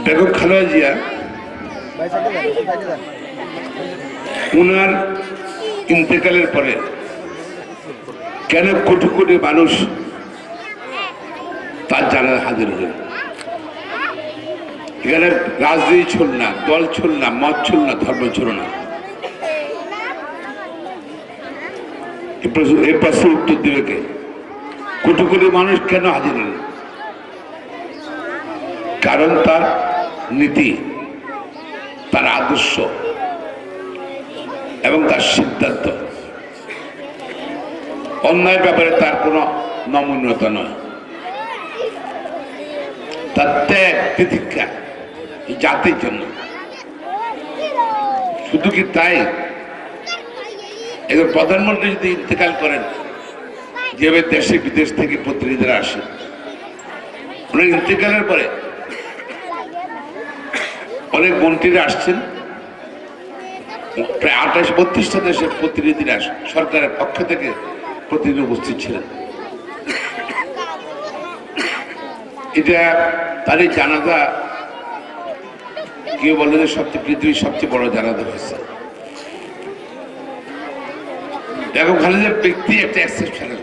বেগম খালেদা জিয়া উনার ইন্তেকালের পরে কেন কোটি কোটি মানুষ তার জানাজায় হাজির হলেন? এখানে রাজনীতি ছিল না, দল ছিল না, মত ছিল না, ধর্ম ছিল না। এই প্রশ্নের উত্তর দেবে কে? কোটি কোটি মানুষ কেন হাজির হলেন? কারণ তার নীতি, তার আদর্শ এবং তার সিদ্ধান্ত। অন্যায় ব্যাপারে তার কোনো নমনীয়তা নয়, তার ত্যাগ তিতিক্ষা এই জাতির জন্য। শুধু কি তাই, একজন প্রধানমন্ত্রী যদি ইন্তেকাল করেন, যেভাবে দেশে বিদেশ থেকে প্রতিনিধিরা আসে, ওনার ইন্তেকালের পরে অনেক মন্ত্রীরা আসছেন, প্রায় 28-32টা দেশের প্রতিনিধিরা সরকারের পক্ষ থেকে প্রতিনিধি উপস্থিত ছিলেন। এটা তারই জানাজা, কেউ বলে যে পৃথিবীর সবচেয়ে বড় জানাজা হয়েছে। বেগম খালেদার ব্যক্তি একটা এক্সেপশনাল।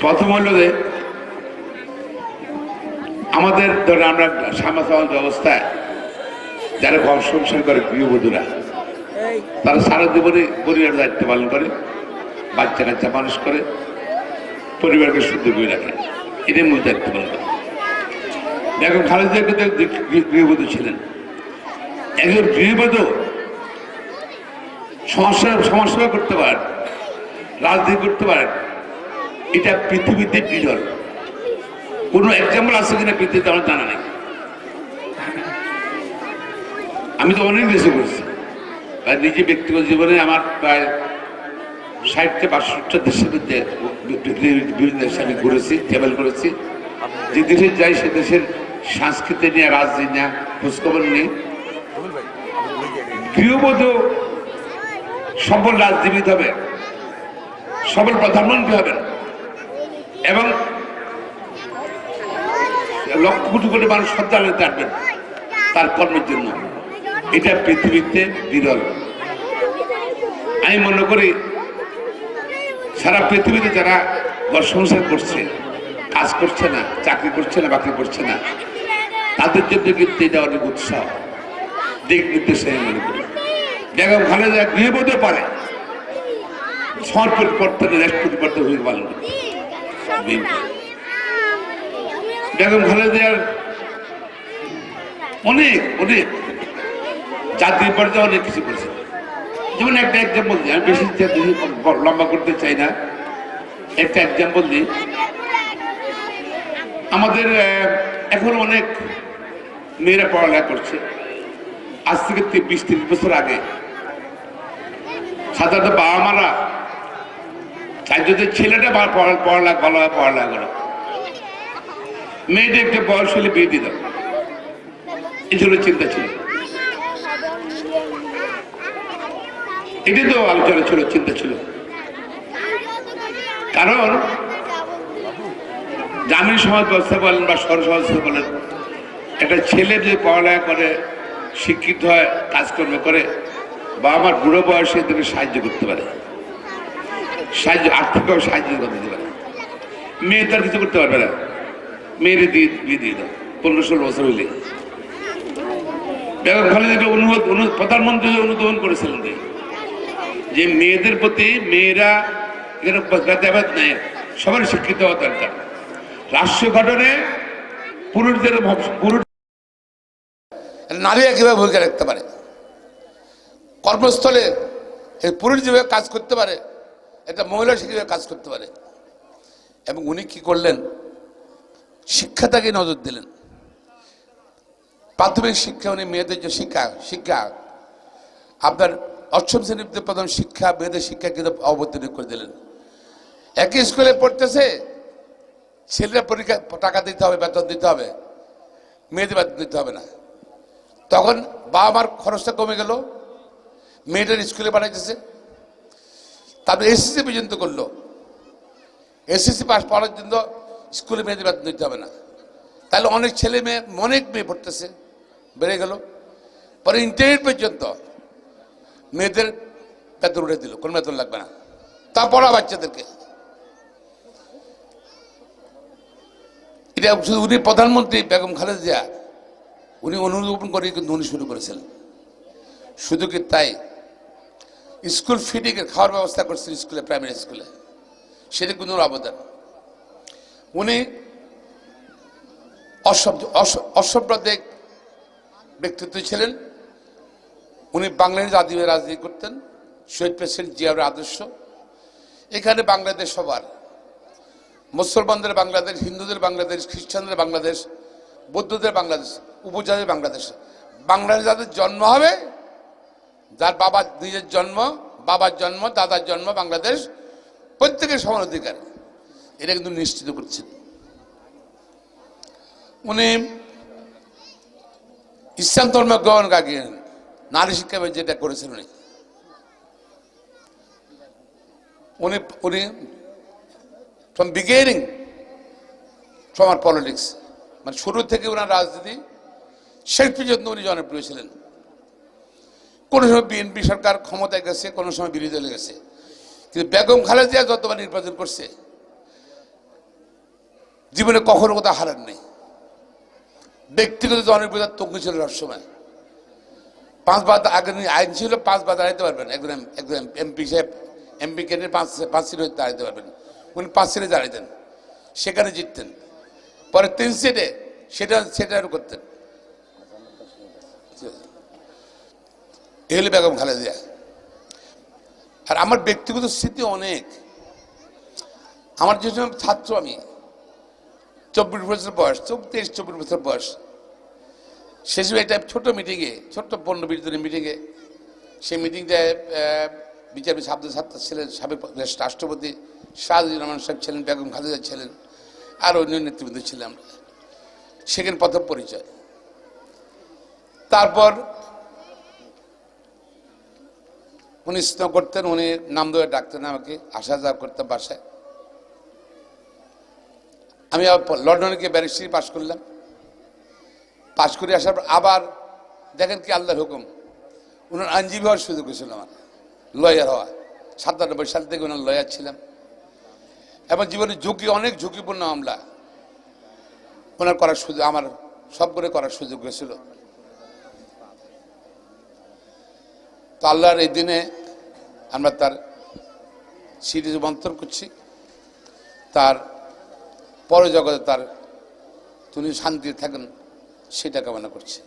প্রথম হলো যে আমাদের ধরে আমরা সমাজ ব্যবস্থায় যারা ঘর সংসার করে, গৃহবধূরা, তারা সারা জীবনে পরিবারের দায়িত্ব পালন করে, বাচ্চা কাচ্চা মানুষ করে, পরিবারকে শুদ্ধ করে রাখে, এটাই মূল দায়িত্ব পালন করে। বেগম খালেদা গৃহবধূ ছিলেন। একজন গৃহবধূ সমাজসেবা করতে পারেন, রাজনীতি করতে পারেন, এটা পৃথিবীতে বিরল। কোনো এক্সাম্পল আছে কিনা পৃথিবীতে আমার জানা নেই। আমি তো অনেক দেশে করছি, নিজে ব্যক্তিগত জীবনে আমার প্রায় 60-65টা দেশের মধ্যে বিভিন্ন দেশে আমি ঘুরেছি, ট্রাভেল করেছি। যে দেশে যাই সে দেশের সংস্কৃতি নিয়ে, রাজনীতি নিয়ে খোঁজখবর নিয়ে। গৃহবধূ সফল রাজনীতিবিদ হবে, সফল প্রধানমন্ত্রী হবেন এবং লক্ষ কোটি কোটি মানুষ শ্রদ্ধান্বিত আসবেন তার কর্মের জন্য। এটা পৃথিবীতে বিরল। আমি মনে করি সারা পৃথিবীতে যারা ঘর সংসার করছে, কাজ করছে না, চাকরি করছে না, বাকরি করছে না, তাদের জন্য কিন্তু এটা অনেক উৎসাহ, দিক নির্দেশ। আমি মনে করি বেগম খালেদা গৃহবধূ পারে সমাজ পরিবর্তনে, দেশ পরিবর্তন হয়ে পালন করতে। বেগম খালেদার অনেক অনেক জাতীয় পর্যায়ে অনেক কিছু করেছে। যেমন একটা এক্সাম্পল দিই, আমি বেশি লম্বা করতে চাই না, একটা এক্সাম্পল দিই। আমাদের এখন অনেক মেয়েরা পড়ালেখা করছে। আজ থেকে 20-30 বছর আগে সাধারণত বাবা মারা চাই যদি ছেলেটা পড়ালেখা ভালোভাবে পড়ালেখা করো, মেয়েটা একটা বয়স হলে বিয়ে দিয়ে দাও, এই জন্য চিন্তা ছিল। এটাই তো আলোচনা ছিল, চিন্তা ছিল। কারণ গ্রামীণ সমাজ ব্যবস্থা বলেন বা শহর সমাজ বলেন, একটা ছেলে যে পড়ালেখা করে, শিক্ষিত হয়, কাজকর্ম করে, বা আমার বুড়ো বয়সে তাকে সাহায্য করতে পারে, আর্থিকভাবে সাহায্য করতে পারে। মেয়ে তার কিছু করতে পারবে না, মেয়েরে বিয়ে দিয়ে দাও 15-16 বছর হইলে। বেগম খালেদা প্রধানমন্ত্রী অনুধাবন করেছিলেন যে মেয়েদের প্রতি, মেয়েরা এখানে ভেদাভেদ নেই, সবার শিক্ষিত হওয়া দরকার। রাষ্ট্র গঠনে পুরুষদের নারীরা কিভাবে ভূমিকা রাখতে পারে, কর্মস্থলে পুরুষ যেভাবে কাজ করতে পারে, এটা মহিলা সেভাবে কাজ করতে পারে। এবং উনি কি করলেন, শিক্ষাটাকে নজর দিলেন। প্রাথমিক শিক্ষা উনি মেয়েদের যে শিক্ষা আপনার 8ম শ্রেণীতে প্রথম শিক্ষা, মেয়েদের শিক্ষা কিন্তু অবতীর্ণ করে দিলেন। একই স্কুলে পড়তেছে, ছেলেরা পরীক্ষা টাকা দিতে হবে, বেতন দিতে হবে, মেয়েদের বেতন দিতে হবে না। তখন বাবা মার খরচটা কমে গেল, মেয়েটার স্কুলে পাঠাইতেছে। তারপরে এসএসসি পর্যন্ত করলো, এসএসসি পাস পড়ার জন্য স্কুলে মেয়েদের বেতন দিতে হবে না। তাহলে অনেক ছেলে মেয়ে অনেক মেয়ে পড়তেছে, বেড়ে গেল। পরে ইন্টারনেট পর্যন্ত মেয়েদের বেতন উঠে দিল, কোনো বেতন লাগবে না, তা পড়া বাচ্চাদেরকে। এটা শুধু উনি প্রধানমন্ত্রী বেগম খালেদা জিয়া উনি অনুরোপণ করে কিন্তু উনি শুরু করেছিলেন। শুধু কি তাই, স্কুল ফিডিংয়ের খাওয়ার ব্যবস্থা করছেন স্কুলে, প্রাইমারি স্কুলে, সেটা কোনো অবদান। উনি অসাম্প্রদায়িক ব্যক্তিত্ব ছিলেন। উনি বাংলাদেশ আদিমে রাজনীতি করতেন, শহীদ প্রেসিডেন্ট জিয়াউর আদর্শ। এখানে বাংলাদেশ সবার, মুসলমানদের বাংলাদেশ, হিন্দুদের বাংলাদেশ, খ্রিস্টানদের বাংলাদেশ, বৌদ্ধদের বাংলাদেশ, উপজাতির বাংলাদেশ। বাংলাদেশ যাদের জন্ম হবে, যার বাবার নিজের জন্ম, বাবার জন্ম, দাদার জন্ম বাংলাদেশ, প্রত্যেকের সমান অধিকার, এটা কিন্তু নিশ্চিত করছেন উনি। ইসলাম ধর্ম গ্রহণ কাকিয়ে নারী শিক্ষা যেটা করেছেন উনি ফ্রম বিগিনিং, ফ্রম আর পলিটিক্স, মানে শুরু থেকে ওনার রাজনীতি শেষ পর্যন্ত উনি জনপ্রিয় ছিলেন। কোনো সময় বিএনপি সরকার ক্ষমতায় গেছে, কোনো সময় বিরোধী দলে গেছে, কিন্তু বেগম খালেদা জিয়া যতবার নির্বাচন করছে জীবনে কখনো কোথাও হারান নেই। ব্যক্তিগত জনপ্রিয়তার তঙ্গি ছিল সবসময়। 5 বার আগে আইন ছিল, 5 বার দাঁড়াইতে পারবেন, একদম এমপি সাহেব, এমপি কেন্দ্রে 5 সিটে দাঁড়াইতে পারবেন। উনি 5 সিটে দাঁড়াইতেন, সেখানে জিততেন। পরে 3 সিটে সেটা করতেন। এগুলি বেগম খালেদা জিয়া। আর আমার ব্যক্তিগত স্মৃতি অনেক। আমার যে সময় ছাত্র, আমি 24 বছর বয়স, 23-24 বছর বয়স, সে সময় একটা ছোট মিটিংয়ে, ছোট্ট 15-20 জনের মিটিংয়ে, সেই মিটিংটায় বিচারপতি আব্দুল সাত্তার ছিলেন, সাবেক রাষ্ট্রপতি শাহজাহান রহমান সাহেব ছিলেন, বেগম খালেদা ছিলেন, আর অন্য নেতৃবৃন্দ ছিলাম। সেখানে প্রথম পরিচয়। তারপর উনি স্নেহ করতেন, উনি নাম ধরে ডাকতেন আমাকে, আসা যাওয়া করতাম বাসায়। আমি লন্ডনে গিয়ে ব্যারিস্টারি পাশ করলাম। পাশ করে আসার পর আবার দেখেন কি আল্লাহর হুকুম, ওনার আইনজীবী হওয়ার সুযোগ হয়েছিল, আমার লয়ার হওয়া। 97 সাল থেকে ওনার লয়ার ছিলাম। এবং জীবনে অনেক ঝুঁকিপূর্ণ মামলা ওনার করার সুযোগ, আমার সব করে করার সুযোগ হয়েছিল। তো আল্লাহর এই দিনে আমরা তার সিরিজ মন্থন করছি, তার পরে জগতে তার তিনি শান্তি থাকেন সেটা কামনা করছি।